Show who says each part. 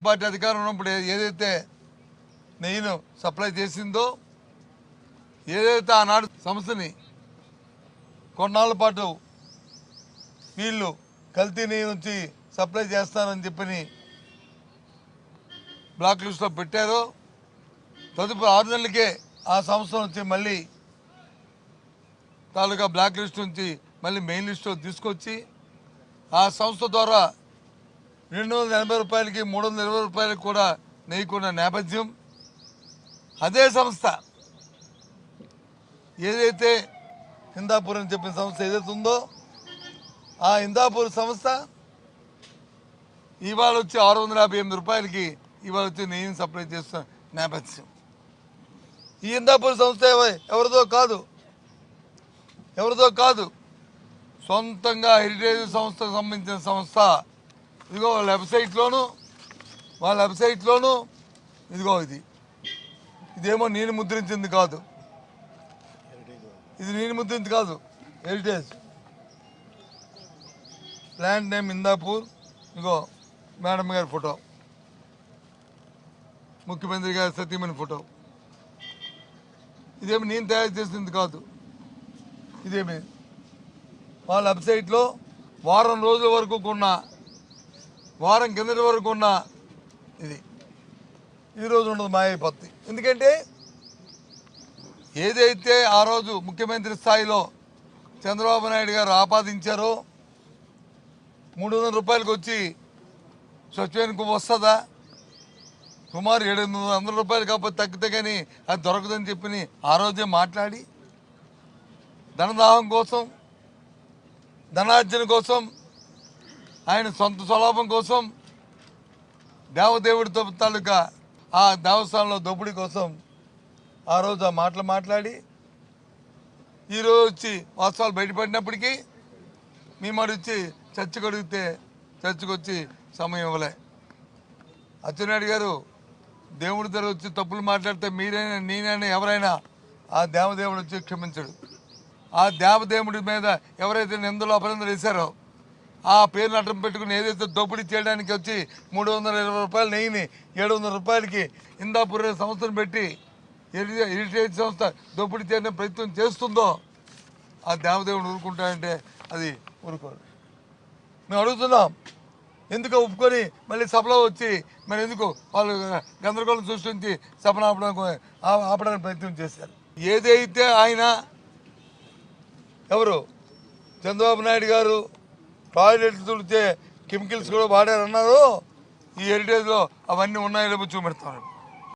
Speaker 1: Party అధికారం ఉన్నప్పుడు ఏదైతే నెయ్యిను సప్లై చేసిందో, ఏదైతే ఆనాడు సంస్థని కొన్నాళ్ళ పాటు వీళ్ళు కల్తీ నెయ్యి నుంచి సప్లై చేస్తానని చెప్పని బ్లాక్ లిస్ట్లో పెట్టారో, తదుపరి 6 నెలలకే ఆ సంస్థ నుంచి మళ్ళీ తాలూకా బ్లాక్ లిస్ట్ నుంచి మళ్ళీ మెయిన్ లిస్ట్లో తీసుకొచ్చి ఆ సంస్థ ద్వారా 280 రూపాయలకి 320 రూపాయలకి కూడా నెయ్యికున్న నేపథ్యం. అదే సంస్థ ఏదైతే హిందాపూర్ అని చెప్పిన సంస్థ ఏదైతే ఉందో, ఆ హిందాపూర్ సంస్థ ఇవాళ వచ్చి 658 రూపాయలకి ఇవాళ వచ్చి నెయ్యిని సప్లై చేస్తున్న నేపథ్యం. ఈ హిందాపూర్ సంస్థ ఎవరిదో కాదు, సొంతంగా హెరిటేజ్ సంస్థకు సంబంధించిన సంస్థ. ఇదిగో వాళ్ళ వెబ్సైట్లోను ఇదిగో ఇదేమో నేను ముద్రించింది కాదు, హెరిటేజ్ ల్యాండ్ నేమ్ హిందాపూర్. ఇదిగో మేడం గారి ఫోటో, ముఖ్యమంత్రి గారి సతీమణి ఫోటో. ఇదేమి నేను తయారు చేసింది కాదు, ఇదేమి వాళ్ళ వెబ్సైట్లో వారం రోజుల వరకు వారం కిందటి వరకు ఉన్న ఇది ఈరోజు ఉండదు, మాయైపోద్ది. ఎందుకంటే ఏదైతే ఆ రోజు ముఖ్యమంత్రి స్థాయిలో చంద్రబాబు నాయుడు గారు ఆపాదించారో 300 రూపాయలకు వచ్చి స్వచ్ఛమైన కొవ్వు వస్తుందా, సుమారు 700 రూపాయలు కాకపోతే తగ్గితే కానీ అది దొరకదని చెప్పి ఆ రోజే మాట్లాడి ధనదాహం కోసం, ధనార్జన కోసం, ఆయన సొంత స్వలాభం కోసం, దేవదేవుడితో తాలూకా ఆ దేవస్థానంలో దోపిడీ కోసం ఆ రోజు ఆ మాటలు మాట్లాడి ఈరోజు వచ్చి వాస్తవాలు బయటపడినప్పటికీ మేము వచ్చి చర్చకు అడిగితే చర్చకు వచ్చి సమయం ఇవ్వలే. అచ్చెన్నాయుడు గారు దేవుడి దగ్గర వచ్చి తప్పులు మాట్లాడితే మీరైనా నేనైనా ఎవరైనా ఆ దేవదేవుడు వచ్చి క్షమించడు. ఆ దేవదేవుడి మీద ఎవరైతే నిందలు అపనిందలు వేశారో ఆ పేరును అడ్డం పెట్టుకుని ఏదైతే దోపిడీ చేయడానికి వచ్చి 320 రూపాయల నెయ్యిని 700 రూపాయలకి హిందాపూర్ సంస్థను పెట్టి హెరిటేజ్ సంస్థ దోపిడీ చేయడం ప్రయత్నం చేస్తుందో ఆ దేవదేవుడు ఊరుకుంటాడంటే అది ఊరుకోరు. మేము అడుగుతున్నాం, ఎందుకు ఒప్పుకొని మళ్ళీ సభలో వచ్చి మరి ఎందుకు వాళ్ళు గందరగోళం సృష్టించి సభను ఆపడానికి ప్రయత్నం చేశారు. ఏదైతే ఆయన ఎవరు చంద్రబాబు నాయుడు గారు టాయిలెట్లు తుడితే కెమికల్స్ కూడా వాడారన్నారో ఈ హెరిటేజ్లో అవన్నీ ఉన్నాయో చూపెడతారు.